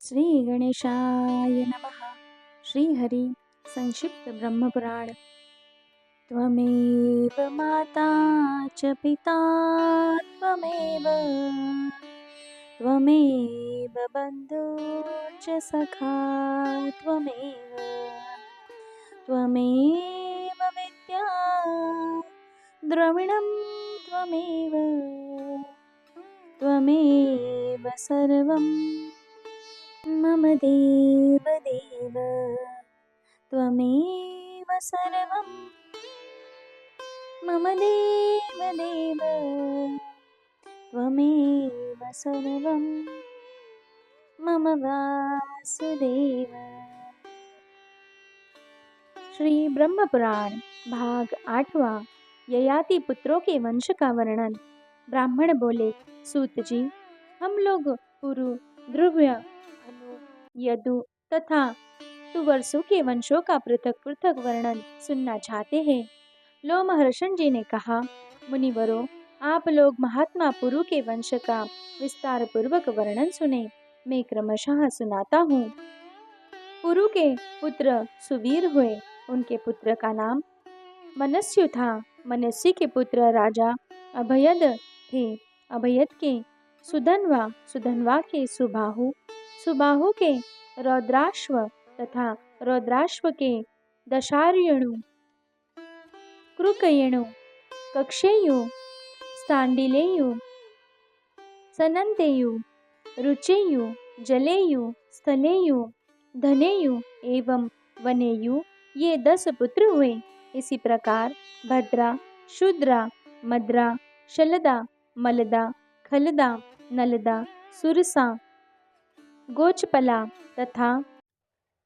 श्री गणेशाय नमः। श्रीहरि संक्षिप्त ब्रह्मपुराण। त्वमेव माता च पिता त्वमेव त्वमेव बन्धुश्च सखा त्वमेव त्वमेव विद्या द्रविणं त्वमेव त्वमेव सर्वं मम देव देव त्वमेव सर्वं मम देव देव त्वमेव सर्वं मम वासुदेव। श्री ब्रह्म पुराण भाग 8वां। ययाति पुत्रों के वंश का वर्णन। ब्राह्मण बोले, सूत जी, हम लोग पुरु, ध्रुव्य, अनु, यदु तथा तुवर्सु के वंशों का पृथक पृथक वर्णन सुनना चाहते हैं। लोमहर्षण जी ने कहा, मुनिवरों, आप लोग महात्मा पुरु के वंश का विस्तार पूर्वक वर्णन सुने। मैं क्रमशः सुनाता हूँ। पुरु के पुत्र सुवीर हुए। उनके पुत्र का नाम मनस्यु था। मनस्यु के पुत्र राजा अभयद थे। अभयद के सुधन्वा, सुधन्वा के सुबाहु, सुबाहु के रौद्राश्व तथा रौद्राश्व के दशार्यणु, कृकयणु, कक्षेयु, स्थांडिलेयु, सनंतेयु, रुचेयु, जलेयु, स्थलेयु, धनेयु एवं वनेयु, ये 10 पुत्र हुए। इसी प्रकार भद्रा, शूद्रा, मद्रा, शलदा, मलदा, खलदा, नलदा, सुरसा, गोचपला तथा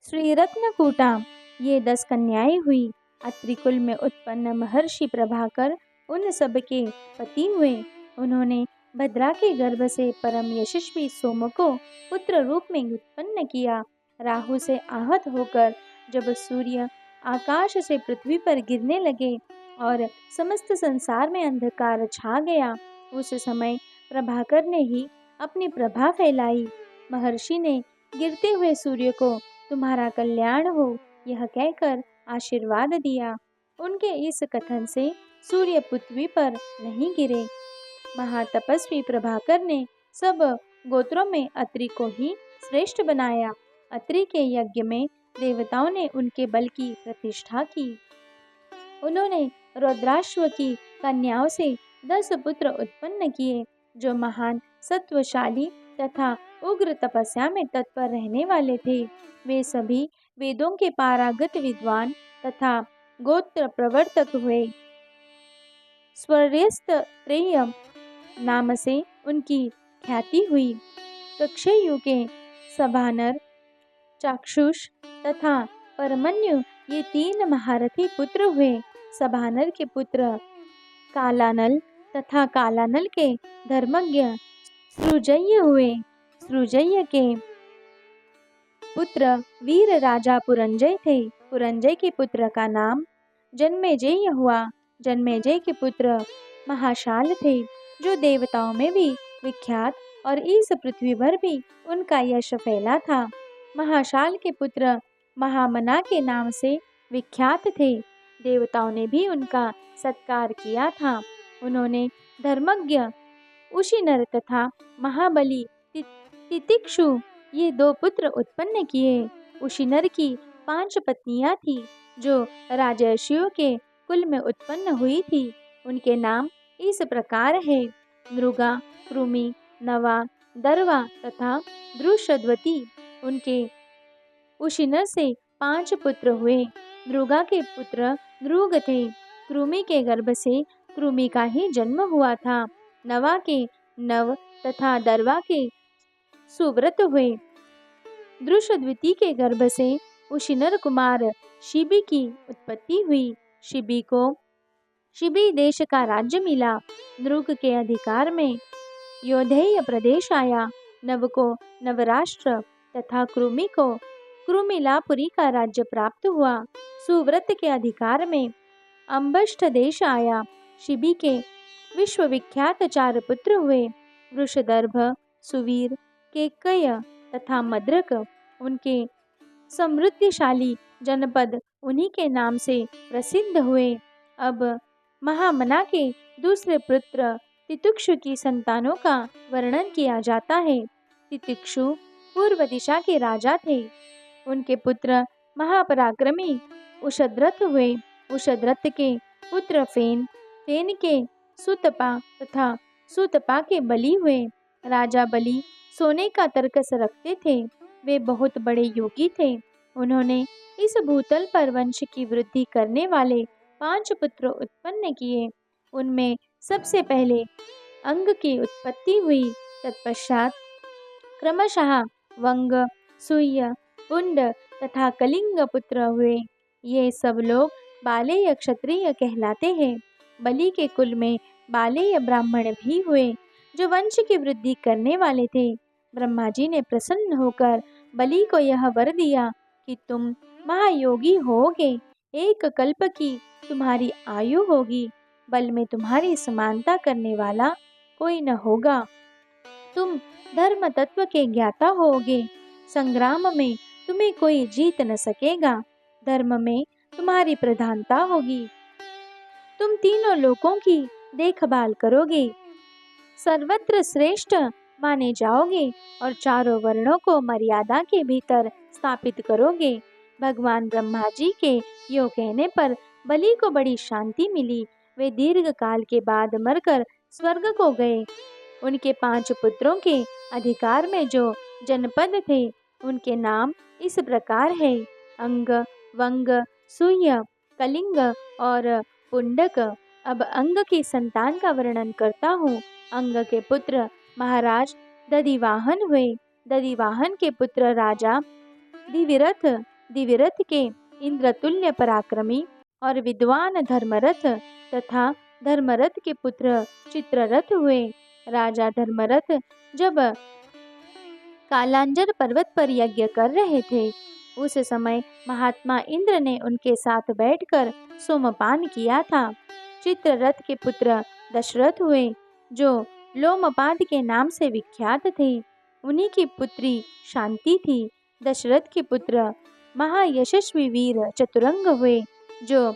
श्रीरत्नकूटा, ये 10 कन्याएं हुई। अत्रि कुल में उत्पन्न महर्षि प्रभाकर उन सब के पति हुए। उन्होंने भद्रा के गर्भ से परम यशस्वी सोम को पुत्र रूप में उत्पन्न किया। राहु से आहत होकर जब सूर्य आकाश से पृथ्वी पर गिरने लगे और समस्त संसार में अंधकार छा गया, उस समय प्रभाकर ने ही अपनी प्रभा फैलाई। महर्षि ने गिरते हुए सूर्य को तुम्हारा कल्याण हो यह कहकर आशीर्वाद दिया। उनके इस कथन से सूर्य पृथ्वी पर नहीं गिरे। महातपस्वी प्रभाकर ने सब गोत्रों में अत्रि को ही श्रेष्ठ बनाया। अत्रि के यज्ञ में देवताओं ने उनके बल की प्रतिष्ठा की। उन्होंने रौद्राश्व की कन्याओं से 10 पुत्र उत्पन्न किए, जो महान सत्वशाली तथा उग्र तपस्या में तत्पर रहने वाले थे। वे सभी वेदों के पारंगत विद्वान तथा गोत्र प्रवर्तक हुए। स्वर्यस्त्रेय नाम से उनकी ख्याति हुई। कक्षेयु के सभानर, चाक्षुष तथा परमन्यु, ये 3 महारथी पुत्र हुए। सभानर के पुत्र कालानल तथा कालानल के धर्मज्ञ सृजय हुए। सृजय के पुत्र वीर राजा पुरंजय थे। पुरंजय के पुत्र का नाम जन्मेजय हुआ। जन्मेजय के पुत्र महाशाल थे, जो देवताओं में भी विख्यात और इस पृथ्वी पर भी उनका यश फैला था। महाशाल के पुत्र महामना के नाम से विख्यात थे। देवताओं ने भी उनका सत्कार किया था। उन्होंने धर्मज्ञ उशिनर तथा महाबली तितिक्षु, ये 2 पुत्र उत्पन्न किए। उशिनर की 5 पत्नियां थीं, जो राजर्षियों के कुल में उत्पन्न हुई थी। उनके नाम इस प्रकार है: नृगा, कृमि, नवा, दर्वा तथा द्रुषद्वती। उनके उशिनर से 5 पुत्र हुए। नृगा के पुत्र नृग थे। कृमि के गर्भ से कृमि का ही जन्म हुआ था। नवा के नव तथा दर्वा के सुव्रत हुए। द्रुषद्वती के गर्भ से उशिनर कुमार शिबी की उत्पत्ति हुई। शिबी को शिबी देश का राज्य मिला। नृग के अधिकार में योधेय प्रदेश आया। नव को नवराष्ट्र तथा कृमि को कृमिलापुरी का राज्य प्राप्त हुआ। सुव्रत के अधिकार में अम्बष्ठ देश आया। शिबी के विश्वविख्यात 4 पुत्र हुए: वृषदर्भ, सुवीर, केकय, तथा मद्रक उनके समृद्धिशाली जनपद उन्हीं के नाम से प्रसिद्ध हुए। अब महामना के दूसरे पुत्र तितिक्षु की संतानों का वर्णन किया जाता है। तितिक्षु पूर्व दिशा के राजा थे। उनके पुत्र महापराक्रमी उषद्रथ हुए। उषद्रथ के पुत्र फेन, फेन के सुतपा तथा सुतपा के बलि हुए। राजा बलि सोने का तर्कस रखते थे। वे बहुत बड़े योगी थे। उन्होंने इस भूतल पर वंश की वृद्धि करने वाले 5 पुत्र उत्पन्न किए। उनमें सबसे पहले अंग की उत्पत्ति हुई। तत्पश्चात क्रमशः वंग, सूय, पुंड तथा कलिंग पुत्र हुए। ये सब लोग बालेय क्षत्रिय कहलाते हैं। बलि के कुल में बालेय ब्राह्मण भी हुए, जो वंश की वृद्धि करने वाले थे। ब्रह्मा जी ने प्रसन्न होकर बलि को यह वर दिया कि तुम महायोगी होगे, एक कल्प की तुम्हारी आयु होगी, बल में तुम्हारी समानता करने वाला कोई न होगा, तुम धर्म तत्व के ज्ञाता होगे, संग्राम में तुम्हें कोई जीत न सकेगा, धर्म में तुम्हारी प्रधानता होगी, तुम तीनों लोकों की देखभाल करोगे, सर्वत्र श्रेष्ठ माने जाओगे और चारों वर्णों को मर्यादा के भीतर स्थापित करोगे। भगवान ब्रह्मा जी के यो कहने पर बलि को बड़ी शांति मिली। वे दीर्घ काल के बाद मरकर स्वर्ग को गए। उनके 5 पुत्रों के अधिकार में जो जनपद थे, उनके नाम इस प्रकार है: अंग, वंग, सूय, कलिंग और पुंडक। अब अंग की संतान का वर्णन करता हूँ। अंग के पुत्र महाराज दधिवाहन हुए। दधिवाहन के पुत्र राजा दिविरथ, दिविरथ के इंद्रतुल्य पराक्रमी और विद्वान धर्मरथ तथा धर्मरथ के पुत्र चित्ररथ हुए। राजा धर्मरथ जब कालांजर पर्वत पर यज्ञ कर रहे थे, उस समय महात्मा इंद्र ने उनके साथ बैठकर सोमपान किया था। चित्ररथ के पुत्र दशरथ हुए, जो लोमपाद के नाम से विख्यात थे। उन्हीं की पुत्री शांति थी। दशरथ के पुत्र महायशस्वी वीर चतुरंग हुए, जो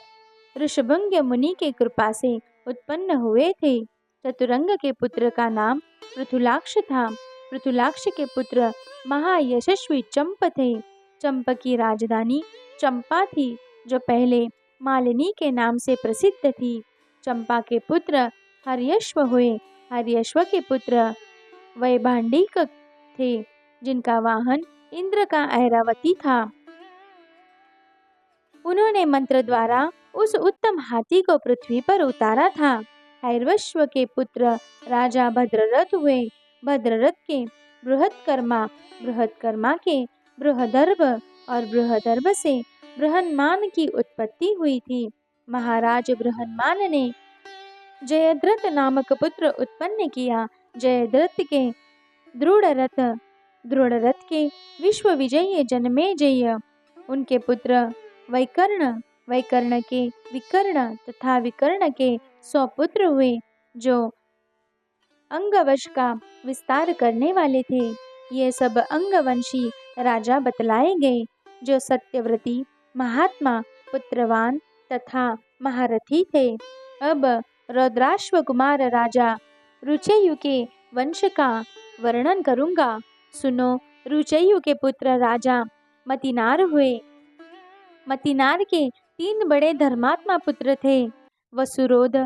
ऋषभंग मुनि के कृपा से उत्पन्न हुए थे। चतुरंग के पुत्र का नाम पृथुलाक्ष था। पृथुलाक्ष के पुत्र महायशस्वी चंप थे। चंप की राजधानी चंपा थी, जो पहले मालिनी के नाम से प्रसिद्ध थी। चंपा के पुत्र हर्यश्व हुए। हर्यश्व के पुत्र वैभांडिक थे, जिनका वाहन इंद्र का ऐरावती था। उन्होंने मंत्र द्वारा उस उत्तम हाथी को पृथ्वी पर उतारा था। हैर्वश्व के पुत्र राजा भद्ररथ हुए। भद्ररथ के बृहत्कर्मा, बृहत्कर्मा के बृहदर्भ और बृहदर्भ से बृहन्मान की उत्पत्ति हुई थी। महाराज बृहन्मान ने जयद्रथ नामक पुत्र उत्पन्न किया। जयद्रथ के दृढ़रथ, दृढ़रथ के विश्व विजयी जन्मेजय, उनके पुत्र वैकर्ण, वैकर्ण के विकर्ण तथा विकर्ण के 100 पुत्र हुए, जो अंगवश का विस्तार करने वाले थे। ये सब अंगवंशी राजा बतलाए गए, जो सत्यव्रती, महात्मा, पुत्रवान तथा महारथी थे। अब रौद्राश्व कुमार राजा रुचयु के वंश का वर्णन करूंगा। सुनो। रुचयु के पुत्र राजा मतिनार हुए। मतिनार के 3 बड़े धर्मात्मा पुत्र थे, वसुरोध,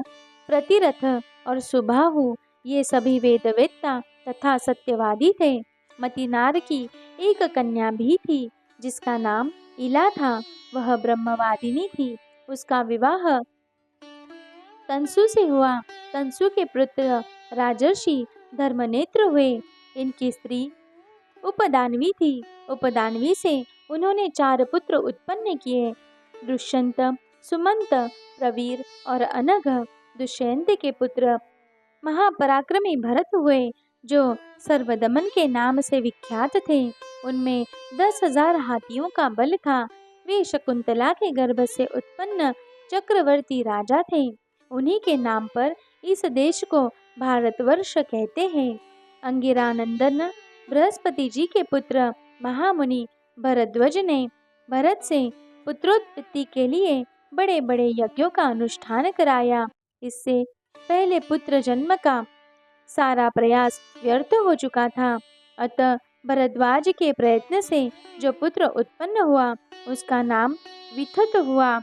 प्रतिरथ और सुबाहु। ये सभी वेदवेत्ता तथा सत्यवादी थे। मतिनार की एक कन्या भी थी, जिसका नाम इला था। वह ब्रह्मवादिनी थी। उसका विवाह तंसु से हुआ। तंसु के पुत्र राजर्षि धर्मनेत्र हुए। इनकी स्त्री उपदानवी थी। उपदानवी से उन्होंने 4 पुत्र उत्पन्न किए: दुष्यंत, सुमंत, प्रवीर और अनघ। दुष्यंत के पुत्र महापराक्रमी भरत हुए, जो सर्वदमन के नाम से विख्यात थे। उनमें 10,000 हाथियों का बल था। वे शकुंतला के गर्भ से उत्पन्न चक्रवर्ती राजा थे। उन्हीं के नाम पर इस देश को भारतवर्ष कहते हैं। अंगिरानंदन बृहस्पति जी के पुत्र महामुनि भरद्वाज ने भरत से पुत्रोत्पत्ति के लिए बड़े बड़े यज्ञों का अनुष्ठान कराया। इससे पहले पुत्र जन्म का सारा प्रयास व्यर्थ हो चुका था। अतः भरद्वाज के प्रयत्न से जो पुत्र उत्पन्न हुआ उसका नाम वितथ हुआ।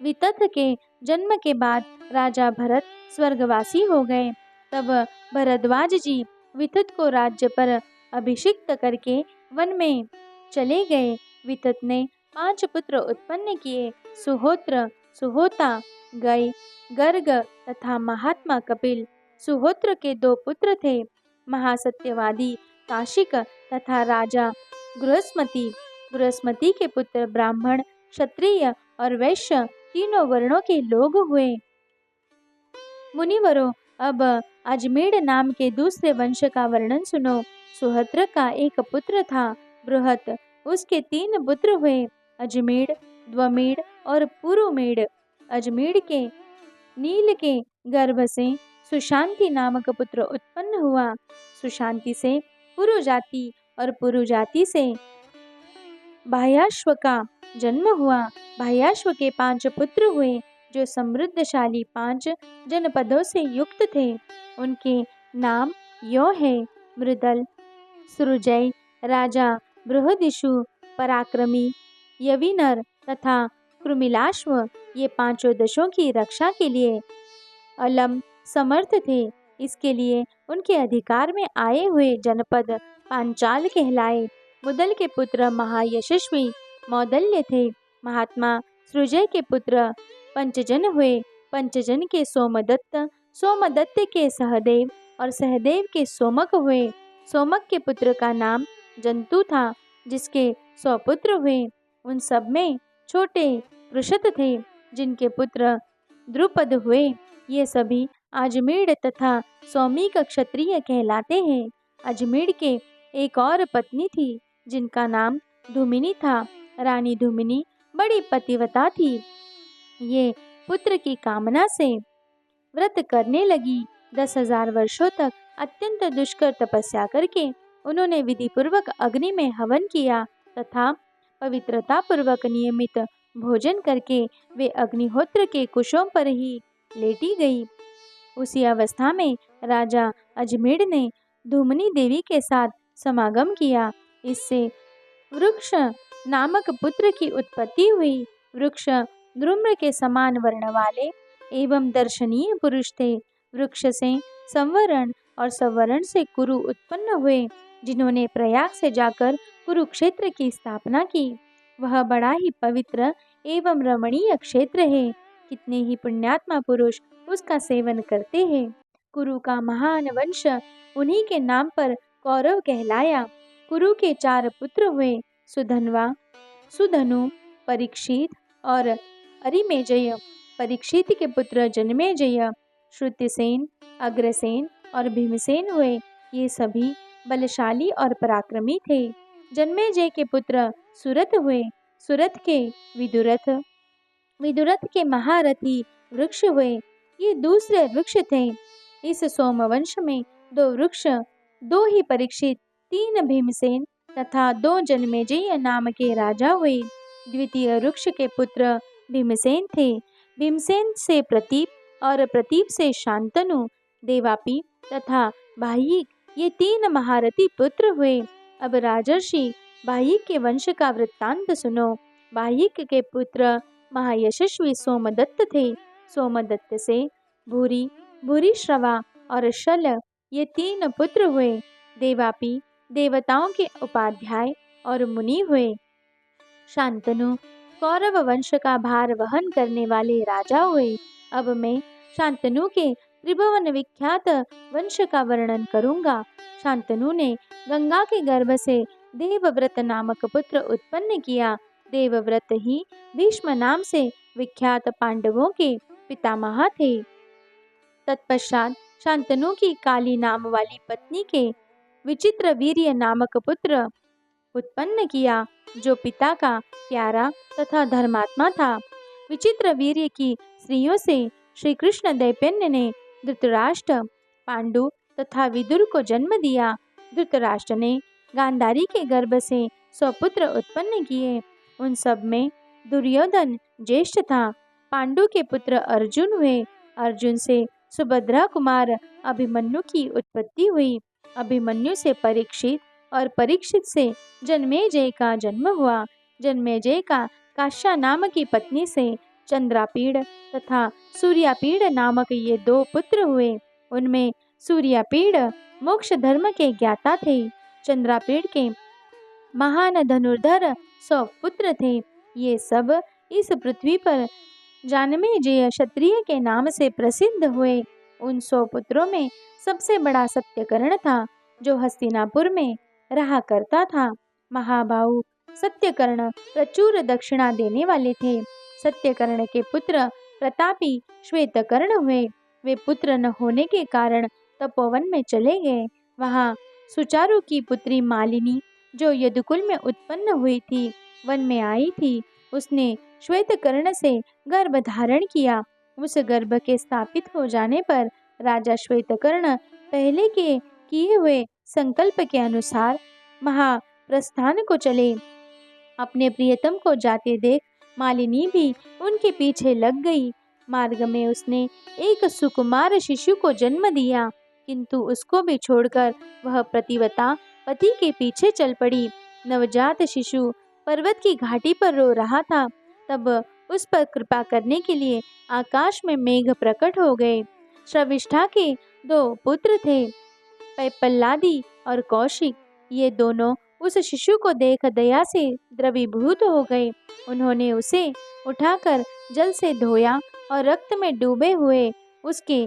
वितथ के जन्म के बाद राजा भरत स्वर्गवासी हो गए। तब भरद्वाज जी वितथ को राज्य पर अभिषिक्त करके वन में चले गए। वितथ ने 5 पुत्र उत्पन्न किए। सुहोत्र, सुहोता, गय, गर्ग तथा महात्मा कपिल। सुहोत्र के 2 पुत्र थे, महासत्यवादी काशिक तथा राजा गृहस्मति। गृहस्मति के पुत्र ब्राह्मण, क्षत्रिय और वैश्य तीनों वर्णों के लोग हुए। मुनिवरों, अब अजमेर नाम के दूसरे वंश का वर्णन सुनो। सुहत्र का एक पुत्र था बृहत, उसके 3 पुत्र हुए, अजमेर, द्वमेड़ और पुरुमेड़। अजमेर के नील के गर्भ से सुशांति नामक पुत्र उत्पन्न हुआ। सुशांति से पुरु जाति और पुरु जाति से बाह्याश्व का जन्म हुआ। बाह्याश्व के 5 पुत्र हुए जो समृद्धशाली 5 जनपदों से युक्त थे। उनके नाम यो है: मृदल, सृजय, राजा बृहदिषु, पराक्रमी, यविनर तथा कृमिलाश्व। ये 5 देशों की रक्षा के लिए अलम समर्थ थे। इसके लिए उनके अधिकार में आए हुए जनपद पांचाल कहलाए। मुदल के पुत्र महायशस्वी मौदल्य थे। महात्मा सृजय के पुत्र पंचजन हुए। पंचजन के सोमदत्त, सोमदत्त के सहदेव और सहदेव के सोमक हुए। सोमक के पुत्र का नाम जंतु था, जिसके 100 पुत्र हुए। उन सब में छोटे कृषत थे, जिनके पुत्र द्रुपद हुए। ये सभी अजमेर तथा सौमिक क्षत्रिय कहलाते हैं। अजमेर के एक और पत्नी थी, जिनका नाम धूमिनी था। रानी धूमिनी बड़ी पतिव्रता थी। ये पुत्र की कामना से व्रत करने लगी। 10,000 वर्षों तक अत्यंत दुष्कर तपस्या करके उन्होंने विधि पूर्वक अग्नि में हवन किया तथा पवित्रता पूर्वक नियमित भोजन करके वे अग्निहोत्र के कुशों पर ही लेटी गई। उसी अवस्था में राजा अजमेर ने धूमनी देवी के साथ समागम किया। इससे वृक्ष नामक पुत्र की उत्पत्ति हुई। वृक्ष धूम्र के समान वर्ण वाले एवं दर्शनीय पुरुष थे। वृक्ष से संवरण और संवरण से कुरु उत्पन्न हुए, जिन्होंने प्रयाग से जाकर कुरुक्षेत्र की स्थापना की। वह बड़ा ही पवित्र एवं रमणीय क्षेत्र है। कितने ही पुण्यात्मा पुरुष उसका सेवन करते हैं। कुरु का महान वंश उन्हीं के नाम पर कौरव कहलाया। कुरु के 4 पुत्र हुए, सुधन्वा, सुधनु, परीक्षित और अरिमेजय। परीक्षित के पुत्र जन्मेजय, श्रुतिसेन, अग्रसेन और भीमसेन हुए। ये सभी बलशाली और पराक्रमी थे। जन्मेजय के पुत्र सुरथ हुए। सुरथ के विदुरथ, विदुरथ के महारथी वृक्ष हुए। ये दूसरे वृक्ष थे। इस सोमवंश में 2 वृक्ष, 2 ही परीक्षित, 3 भीमसेन तथा 2 जन्मेजय नाम के राजा हुए। द्वितीय वृक्ष के पुत्र भीमसेन थे। भीमसेन से प्रतीप और प्रतीप से शांतनु, देवापी तथा बाह्यिक, ये 3 महारथी पुत्र हुए। अब राजर्षि बाह्यिक के वंश का वृत्तांत सुनो। बाह्यिक के पुत्र महायशस्वी सोमदत्त थे। सोमदत्त से भूरि, भूरिश्रवा और शल, ये 3 पुत्र हुए। देवापी देवताओं के उपाध्याय और मुनि हुए। शांतनु कौरव वंश का भार वहन करने वाले राजा हुए। अब मैं शांतनु के त्रिभुवन विख्यात वंश का वर्णन करूंगा। शांतनु ने गंगा के गर्भ से देवव्रत नामक पुत्र उत्पन्न किया। देवव्रत ही भीष्म नाम से विख्यात पांडवों के पितामह थे। तत्पश्चात शांतनु की काली नाम वाली पत्नी के विचित्र वीर्य नामक पुत्र उत्पन्न किया, जो पिता का प्यारा तथा धर्मात्मा था। विचित्र वीर्य की स्त्रियों से श्री कृष्ण दैत्यन्य ने धृतराष्ट्र, पांडु तथा विदुर को जन्म दिया। धृतराष्ट्र ने गांधारी के गर्भ से 100 पुत्र उत्पन्न किए। उन सब में दुर्योधन ज्येष्ठ था। पांडु के पुत्र अर्जुन हुए। अर्जुन से सुभद्रा कुमार अभिमन्यु की उत्पत्ति हुई। अभिमन्यु से परीक्षित और परीक्षित से जन्मेजय का जन्म हुआ। जन्मेजय का काश्या नाम की पत्नी से चंद्रापीड़ तथा सूर्यापीड़ नामक ये 2 पुत्र हुए। उनमें सूर्यापीड़ मोक्ष धर्म के ज्ञाता थे। चंद्रापीड़ के महान धनुर्धर 100 पुत्र थे। ये सब इस पृथ्वी पर जन्मेजय क्षत्रिय के नाम से प्रसिद्ध हुए। उन 100 पुत्रों में सबसे बड़ा सत्यकर्ण था, जो हस्तिनापुर में रहा करता था। महाबाहु सत्यकर्ण प्रचुर दक्षिणा देने वाले थे। सत्यकर्ण के पुत्र प्रतापी श्वेतकर्ण हुए। वे पुत्र न होने के कारण तपोवन में चले गए। वहां सुचारु की पुत्री मालिनी, जो यदुकुल में उत्पन्न हुई थी, वन में आई थी। उसने श्वेतकर्ण से गर्भ धारण किया। उस गर्भ के स्थापित हो जाने पर राजा श्वेतकर्ण पहले के किए हुए संकल्प के अनुसार महाप्रस्थान को चले। अपने प्रियतम को जाते देख मालिनी भी उनके पीछे लग गई। मार्ग में उसने एक सुकुमार शिशु को जन्म दिया, किंतु उसको भी छोड़कर वह प्रतिवता पति के पीछे चल पड़ी। नवजात शिशु पर्वत की घाटी पर रो रहा था। तब उस पर कृपा करने के लिए आकाश में मेघ प्रकट हो गए। श्रविष्ठा के 2 पुत्र थे, पैपल्लादी और कौशिक। ये दोनों उस शिशु को देख दया से द्रवीभूत हो गए। उन्होंने उसे उठाकर जल से धोया और रक्त में डूबे हुए उसके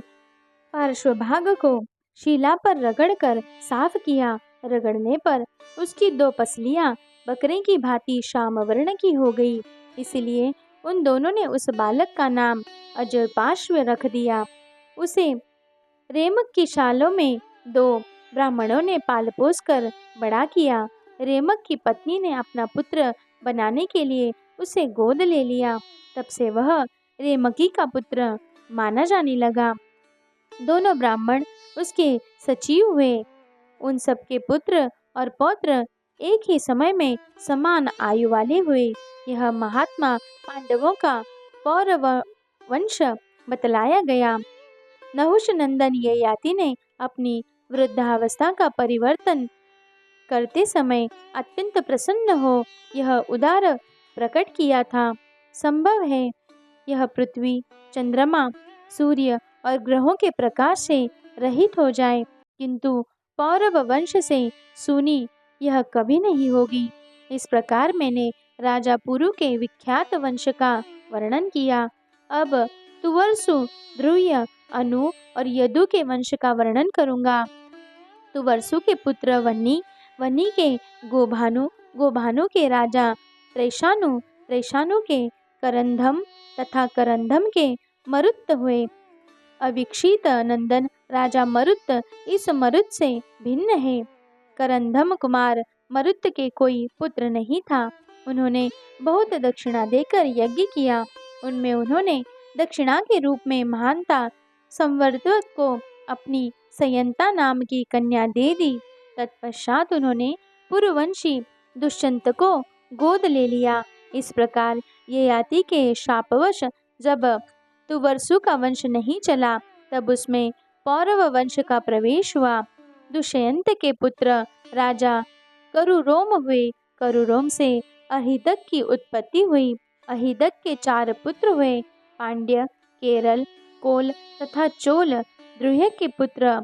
पार्श्वभाग को शिला पर रगड़कर साफ किया। रगड़ने पर उसकी 2 पसलियां बकरे की भांति श्यामवर्ण की हो गई। इसलिए उन दोनों ने उस बालक का नाम अजरपाश्व रख दिया। उसे रेमक की शालों में 2 ब्राह्मणों ने पाल पोस कर बड़ा किया। रेमक की पत्नी ने अपना पुत्र बनाने के लिए उसे गोद ले लिया। तब से वह रेमकी का पुत्र माना जाने लगा। दोनों ब्राह्मण उसके सचिव हुए। उन सबके पुत्र और पौत्र एक ही समय में समान आयु वाले हुए। यह महात्मा पांडवों का पौरव वंश बतलाया गया। नहुष नंदन ययाति ने अपनी वृद्धावस्था का परिवर्तन करते समय अत्यंत प्रसन्न हो यह उदार प्रकट किया था। संभव है यह पृथ्वी, चंद्रमा, सूर्य और ग्रहों के प्रकाश से रहित हो जाए, किंतु पौरव वंश से सुनी यह कभी नहीं होगी। इस प्रकार मैंने राजा पुरु के विख्यात वंश का वर्णन किया। अब तुवर्सु, ध्रुय, अनु और यदु के वंश का वर्णन करूंगा। तुवर्सु के पुत्र वन्नी, वन्नी के गोभानु, गोभानु के राजा त्रेशानु, त्रेशानु के करंधम तथा करंधम के मरुत हुए। अविक्षित नंदन राजा मरुत इस मरुत से भिन्न है। करंधम कुमार मरुत के कोई पुत्र नहीं था। उन्होंने बहुत दक्षिणा देकर यज्ञ किया। उनमें उन्होंने दक्षिणा के रूप में महानता संवर्धक को अपनी सयंता नाम की कन्या दे दी। तत्पश्चात उन्होंने पुरवंशी दुष्यंत को गोद ले लिया। इस प्रकार ययाति के शापवश जब तुवर्सु का वंश नहीं चला, तब उसमें पौरव वंश का प्रवेश हुआ। दुष्यंत के पुत्र राजा करुरोम हुए। करुरोम से अहिदक की उत्पत्ति हुई। अहिदक के 4 पुत्र हुए, पांड्य, केरल, कोल तथा चोल। द्रुह के पुत्र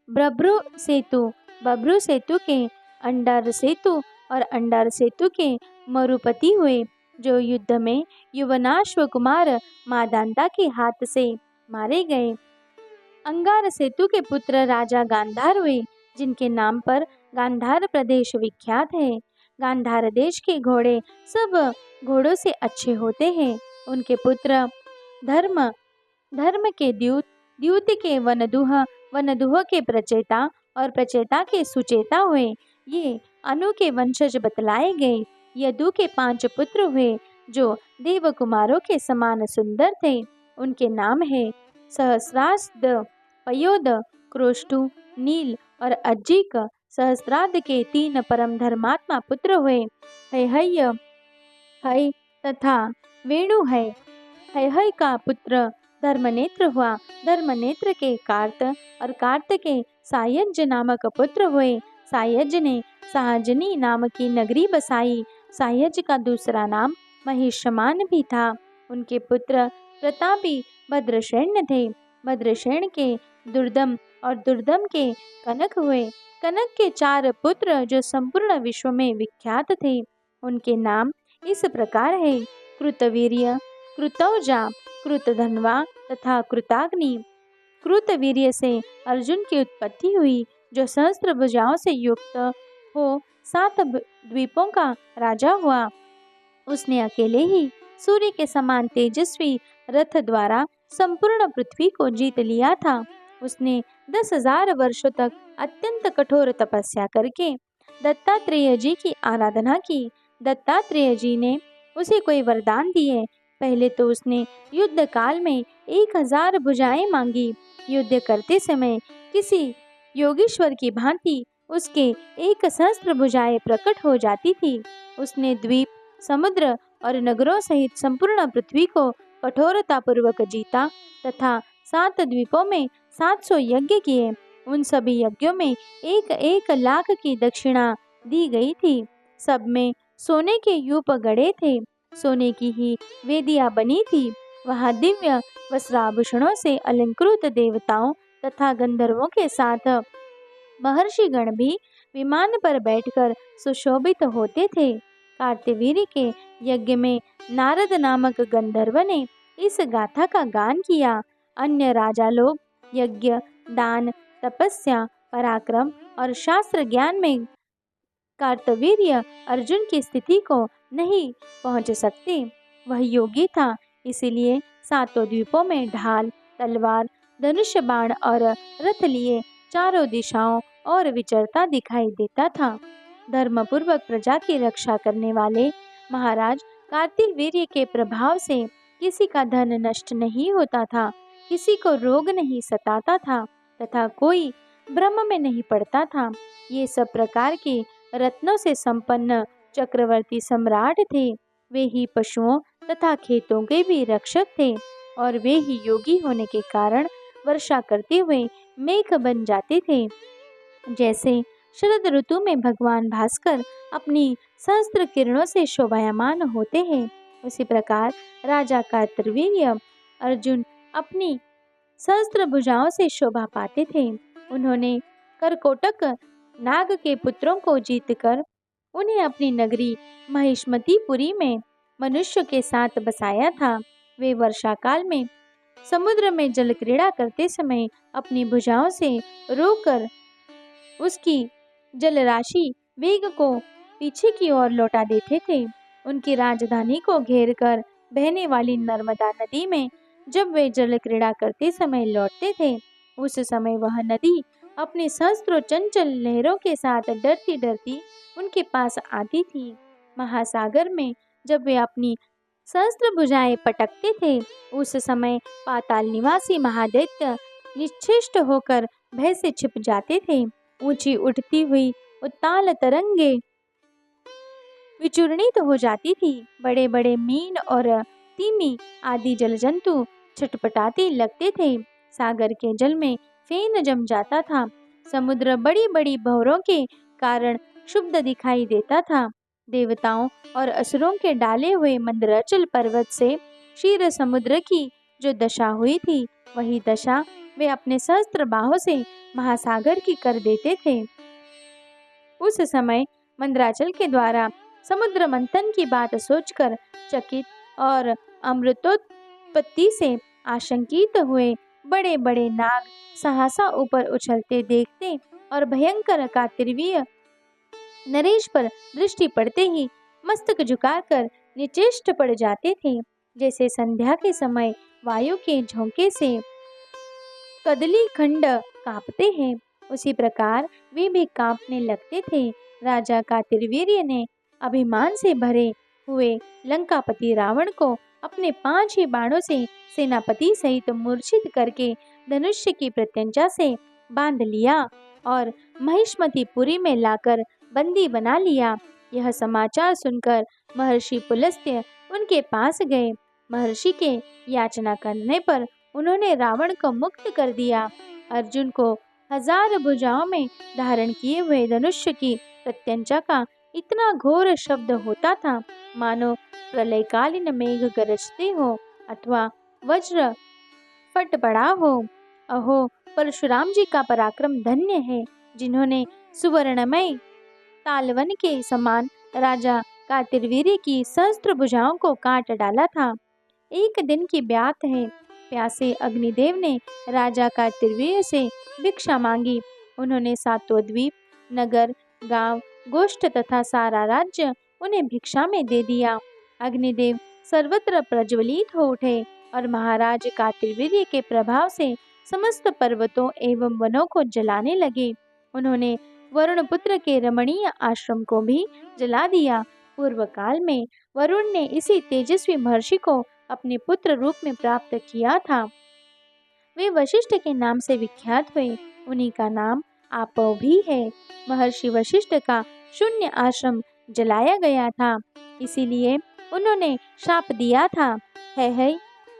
बब्रु सेतु, बब्रु सेतु के अंडार सेतु और अंडार सेतु के मरुपति हुए, जो युद्ध में युवनाश्व कुमार मादांता के हाथ से मारे गए। अंगार सेतु के पुत्र राजा गांधार हुए, जिनके नाम पर गांधार प्रदेश विख्यात है। गांधार देश के घोड़े सब घोड़ों से अच्छे होते हैं। उनके पुत्र धर्म, धर्म के द्यूत, द्यूत के वनदुह, वनदुह के प्रचेता और प्रचेता के सुचेता हुए। ये अनु के वंशज बतलाए गए। यदु के 5 पुत्र हुए, जो देव कुमारों के समान सुंदर थे। उनके नाम है सहस्रास्द, पयोद, क्रोष्टु, नील और अज्जिक सहस्त्रार्ध के 3 परम धर्मात्मा पुत्र हुए, हैहय, है तथा वेणु है। हैहय का पुत्र धर्मनेत्र हुआ। धर्मनेत्र के कार्त और कार्त के सायज्य नामक पुत्र हुए। सायज्य ने साहजनी नाम की नगरी बसाई। सायज्य का दूसरा नाम महिषमान भी था। उनके पुत्र प्रतापी भद्रशेन थे। भद्रशेन के दुर्दम और दुर्दम के कनक हुए। कनक के 4 पुत्र जो संपूर्ण विश्व में विख्यात थे। उनके नाम इस प्रकार है: कृतवीर्य, कृतौजा, कृतधन्वा तथा कृताग्नि। कृतवीर्य से अर्जुन की उत्पत्ति हुई, जो सहस्त्र भुजाओं से युक्त हो 7 द्वीपों का राजा हुआ। उसने अकेले ही सूर्य के समान तेजस्वी रथ द्वारा संपूर्ण पृथ्वी को जीत लिया था। उसने 10,000 वर्षों तक अत्यंत कठोर तपस्या करके दत्तात्रेय जी की आराधना की। दत्तात्रेय जी ने उसे कोई वरदान दिए। पहले तो उसने युद्ध काल में 1000 भुजाएं मांगी। युद्ध करते समय किसी योगीश्वर की भांति उसके 1 सहस्त्र भुजाएं प्रकट हो जाती थी। उसने द्वीप, समुद्र और नगरों सहित संपूर्ण पृथ्वी को कठोरता पूर्वक जीता तथा 7 द्वीपों में 700 यज्ञ किए। उन सभी यज्ञों में 1-1 लाख की दक्षिणा दी गई थी। सब में सोने के यूप गड़े थे। सोने की ही वेदियां बनी थी। वहां दिव्य वस्त्राभूषणों से अलंकृत देवताओं तथा गंधर्वों के साथ महर्षिगण भी विमान पर बैठकर सुशोभित होते थे। कार्तवीर्य के यज्ञ में नारद नामक गंधर्व ने इस गाथा का गान किया। अन्य राजा लोग यज्ञ, दान, तपस्या, पराक्रम और शास्त्र ज्ञान में कार्तवीर्य अर्जुन की स्थिति को नहीं पहुंच सकते। वह योगी था, इसीलिए 7 द्वीपों में ढाल, तलवार, धनुष बाण और रथ लिए चारों दिशाओं और विचरता दिखाई देता था। धर्मपूर्वक प्रजा की रक्षा करने वाले महाराज कार्तवीर्य के प्रभाव से किसी का धन नष्ट नहीं होता था, किसी को रोग नहीं सताता था तथा कोई भ्रम में नहीं पड़ता था। ये सब प्रकार के रत्नों से संपन्न चक्रवर्ती सम्राट थे। वे ही पशुओं तथा खेतों के भी रक्षक थे और वे ही योगी होने के कारण वर्षा करते हुए मेघ बन जाते थे। जैसे शरद ऋतु में भगवान भास्कर अपनी सहस्त्र किरणों से शोभायमान होते हैं, उसी प्रकार राजा कार्तवीर्य अर्जुन अपनी सहस्त्र भुजाओं से शोभा पाते थे। उन्होंने करकोटक नाग के पुत्रों को जीतकर उन्हें अपनी नगरी महिष्मतीपुरी में मनुष्य के साथ बसाया था। वे वर्षा काल में समुद्र में जल क्रीड़ा करते समय अपनी भुजाओं से रोककर उसकी जलराशि वेग को पीछे की ओर लौटा देते थे। उनकी राजधानी को घेरकर बहने वाली नर्मदा नदी में जब वे जल क्रीड़ा करते समय लौटते थे, उस समय वह नदी अपने सहस्त्रों चंचल लहरों के साथ डरती डरती उनके पास आती थी। महासागर में जब वे अपनी सहस्त्र भुजाएं पटकते थे, उस समय पाताल निवासी महादैत्य निश्चेष्ट होकर भय से छिप जाते थे। ऊंची उठती हुई उत्ताल तरंगे विचूर्णित हो जाती थी। बड़े बड़े मीन और तिमी आदि जल जंतु छटपटाते लगते थे। सागर के जल में फेन जम जाता था। समुद्र बड़ी बड़ी भंवरों के कारण क्षुब्ध दिखाई देता था। देवताओं और असुरों के डाले हुए मंदराचल पर्वत से क्षीर समुद्र की जो दशा हुई थी, वही दशा वे अपने सहस्त्र बाहों से महासागर की कर देते थे। उस समय मंदराचल के द्वारा समुद्र मंथन की बात सोचकर चकित और अमृतोत्पत्ति से आशंकित हुए बड़े बड़े नाग सहसा ऊपर उछलते देखते और भयंकर कार्तवीर्य नरेश पर दृष्टि पड़ते ही मस्तक झुकाकर निचेष्ट पड़ जाते थे। जैसे संध्या के समय वायु के झोंके से कदली खंड कांपते हैं, उसी प्रकार वे भी कांपने लगते थे। राजा कार्तवीर्य ने अभिमान से भरे हुए लंकापति रावण को अपने 5 ही बाणों से सेनापति सहित मूर्छित करके धनुष्य की प्रत्यंचा से बांध लिया। और महिष्मतिपुरी में लाकर बंदी बना लिया। यह समाचार सुनकर महर्षि पुलस्त्य उनके पास गए। महर्षि के याचना करने पर उन्होंने रावण को मुक्त कर दिया। अर्जुन को 1000 भुजाओं में धारण किए हुए धनुष्य की प्रत्यंचा का इतना घोर शब्द होता था, मानो प्रलयकालीन मेघ गरजते हो अथवा वज्र फट पड़ा हो। अहो, परशुराम जी का पराक्रम धन्य है, जिन्होंने सुवर्णमय तालवन के समान राजा कार्तवीर्य की सहस्त्र भुजाओं को काट डाला था। एक दिन की बात है, प्यासे अग्निदेव ने राजा कार्तवीर्य से भिक्षा मांगी। उन्होंने सातों द्वीप, नगर, गांव, गोष्ठ तथा सारा राज्य उन्हें भिक्षा में दे दिया। अग्निदेव सर्वत्र प्रज्वलित हो उठे और महाराज कार्तवीर्य के प्रभाव से समस्त पर्वतों एवं वनों को जलाने लगे। उन्होंने वरुण पुत्र के रमणीय आश्रम को भी जला दिया। पूर्व काल में वरुण ने इसी तेजस्वी महर्षि को अपने पुत्र रूप में प्राप्त किया था। वे वशिष्ठ के नाम से विख्यात हुए। उन्हीं का नाम आपव भी है। महर्षि वशिष्ठ का शून्य आश्रम जलाया गया था, इसीलिए उन्होंने शाप दिया था, है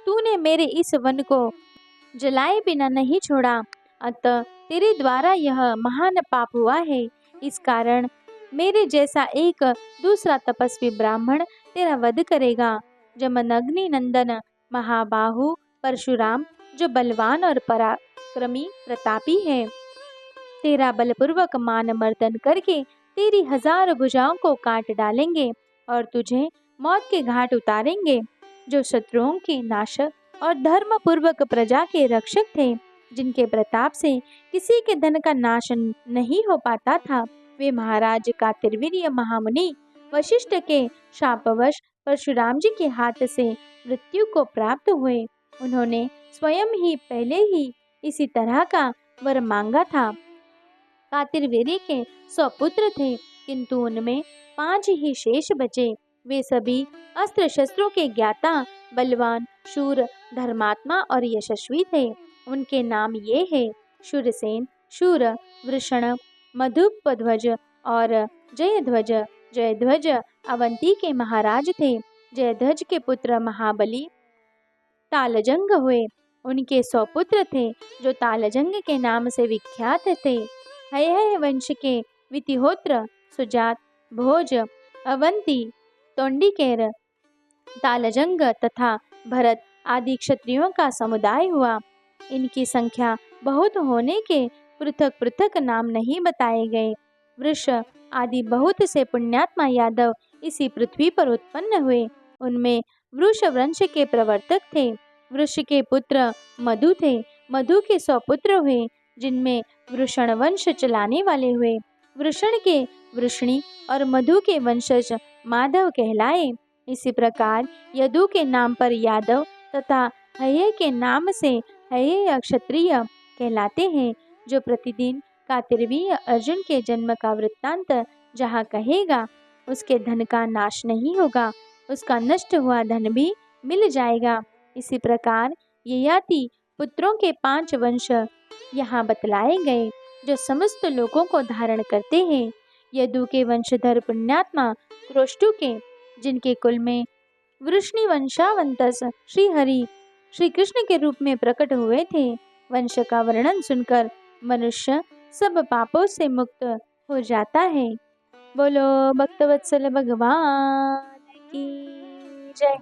तूने मेरे इस वन को जलाए बिना नहीं छोड़ा, अतः तेरे द्वारा यह महान पाप हुआ है। इस कारण मेरे जैसा एक दूसरा तपस्वी ब्राह्मण तेरा वध करेगा। जमदग्नि नंदन महाबाहु परशुराम, जो बलवान और पराक्रमी प्रतापी है, तेरा बलपूर्वक मान मर्दन करके तेरी 1000 भुजाओं को काट डालेंगे और तुझे मौत के घाट उतारेंगे। जो शत्रुओं के नाशक और धर्म पूर्वक प्रजा के रक्षक थे, जिनके प्रताप से किसी के धन का नाश नहीं हो पाता था, वे महाराज कार्तवीर्य महामुनि वशिष्ठ के शापवश परशुराम जी के हाथ से मृत्यु को प्राप्त हुए। उन्होंने स्वयं ही पहले ही इसी तरह का वर मांगा था। कार्तवीर्य के 100 पुत्र थे, किंतु उनमें 5 ही शेष बचे। वे सभी अस्त्र शस्त्रों के ज्ञाता, बलवान, शूर, धर्मात्मा और यशस्वी थे। उनके नाम ये हैं: शूरसेन, शूर, वृषण, मधुपध्वज और जयध्वज। जयध्वज अवंती के महाराज थे। जयध्वज के पुत्र महाबली तालजंग हुए। उनके 100 पुत्र थे, जो तालजंग के नाम से विख्यात थे। हयहय वंश के वितिहोत्र, सुजात, भोज, अवंती, तोंडिकेर, तालजंग तथा भरत आदि क्षत्रियों का समुदाय हुआ। इनकी संख्या बहुत होने के पृथक पृथक नाम नहीं बताए गए। वृष आदि बहुत से पुण्यात्मा यादव इसी पृथ्वी पर उत्पन्न हुए। उनमें वृष वंश के प्रवर्तक थे। वृष के पुत्र मधु थे। मधु के 100 पुत्र हुए, जिनमें वृषण वंश चलाने वाले हुए। वृषण के वृष्णि और मधु के वंशज माधव कहलाए। इसी प्रकार यदु के नाम पर यादव तथा हय के नाम से हय क्षत्रिय कहलाते हैं। जो प्रतिदिन कार्तवीर्य अर्जुन के जन्म का वृत्तांत जहाँ कहेगा, उसके धन का नाश नहीं होगा, उसका नष्ट हुआ धन भी मिल जाएगा। इसी प्रकार ययाति पुत्रों के 5 वंश यहाँ बतलाए गए, जो समस्त लोगों को धारण करते हैं। यदु के वंशधर पुण्यात्मा क्रोष्टु के, जिनके कुल में वृष्णि वंशावंतस श्री हरि श्री कृष्ण के रूप में प्रकट हुए थे। वंश का वर्णन सुनकर मनुष्य सब पापों से मुक्त हो जाता है। बोलो भक्तवत्सल भगवान की जय।